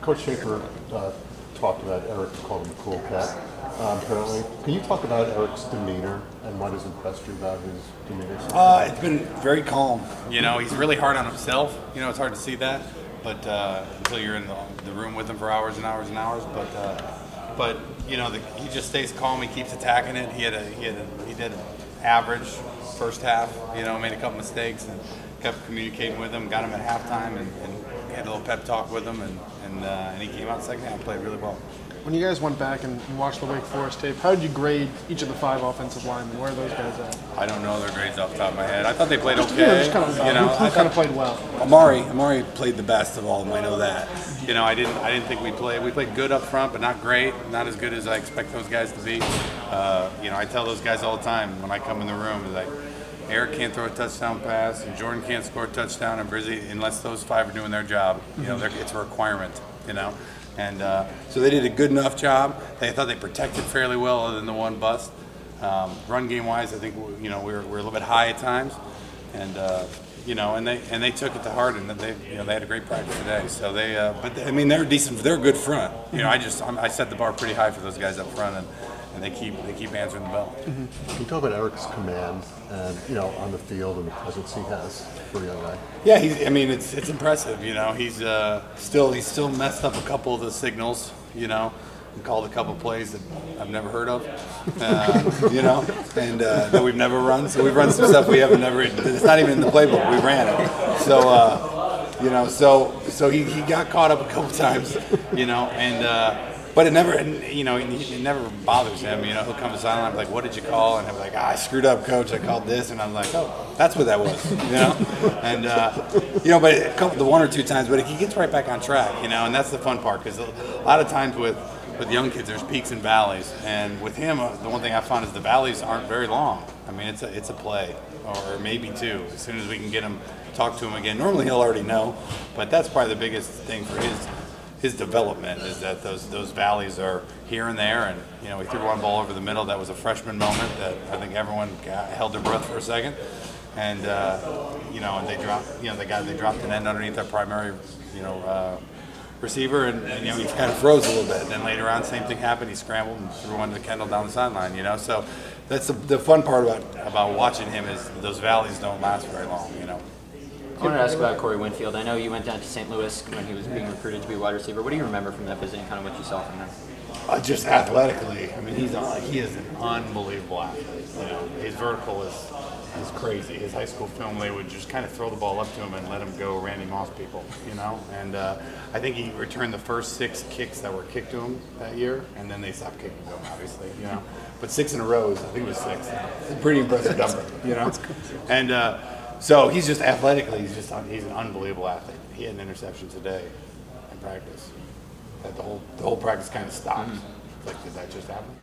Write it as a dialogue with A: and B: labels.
A: Coach Schaefer talked about Eric, called him a cool cat, apparently. Can you talk about Eric's demeanor and what has impressed you about his demeanor?
B: It's been very calm.
C: You know, he's really hard on himself. You know, it's hard to see that, but until you're in the room with him for hours and hours and hours. But you know, he just stays calm. He keeps attacking it. He did average first half. You know, made a couple mistakes and kept communicating with him. Got him at halftime and had a little pep talk with him, and he came out second half and played really well.
D: When you guys went back and watched the Wake Forest tape, how did you grade each of the 5 offensive linemen? Where are those guys at?
C: I don't know their grades off the top of my head. I thought they played okay.
D: Just kind of, who kind of played well?
B: Amari played the best of all of them. I know that.
C: You know, I didn't think we played good up front, but not great. Not as good as I expect those guys to be. You know, I tell those guys all the time when I come in the room, it's like, Eric can't throw a touchdown pass, and Jordan can't score a touchdown, and Brizzy, unless those 5 are doing their job. You know, it's a requirement. You know, and so they did a good enough job. I thought they protected fairly well, other than the one bust. Run game wise, I think we were a little bit high at times, and you know, and they took it to heart, and they had a great practice today. So but I mean, they're decent. They're a good front. You know, I set the bar pretty high for those guys up front, and they keep answering the bell.
A: Can you talk about Eric's command and, you know, on the field and the presence he has for a young guy?
C: Yeah, I mean, it's impressive. You know, he's still messed up a couple of the signals. You know, and called a couple plays that I've never heard of. You know, and that we've never run. So we've run some stuff we haven't never. It's not even in the playbook. We ran it. So you know, so he got caught up a couple times. You know, and. But it never, you know, it never bothers him. You know, he'll come to sideline and be like, "What did you call?" And he'll be like, "I screwed up, coach. I called this." And I'm like, "Oh, that's what that was." You know, and you know, but the 1 or 2 times, but he gets right back on track. You know, and that's the fun part, because a lot of times with young kids, there's peaks and valleys, and with him, the one thing I found is the valleys aren't very long. I mean, it's a play or maybe 2. As soon as we can get him, talk to him again. Normally he'll already know, but that's probably the biggest thing for his development, is that those valleys are here and there. And you know, we threw one ball over the middle that was a freshman moment that I think everyone held their breath for a second, and you know, and they dropped an end underneath our primary, you know, receiver, and you know, he kind of froze a little bit. And then later on, same thing happened. He scrambled and threw one to Kendall down the sideline. You know, so that's the fun part about watching him, is those valleys don't last very long. You know.
E: I wanted to ask about Corey Winfield. I know you went down to St. Louis when he was being recruited to be a wide receiver. What do you remember from that visit and kind of what you saw from him?
C: Just athletically. I mean, he is an unbelievable athlete. You know, his vertical is crazy. His high school film, they would just kind of throw the ball up to him and let him go Randy Moss people. You know, and I think he returned the first 6 kicks that were kicked to him that year, and then they stopped kicking to him, obviously. You know, but 6 in a row, I think it was 6. It's a pretty impressive number. You know, and. So he's just athletically, he's an unbelievable athlete. He had an interception today in practice. That the whole practice kind of stopped. Like, did that just happen?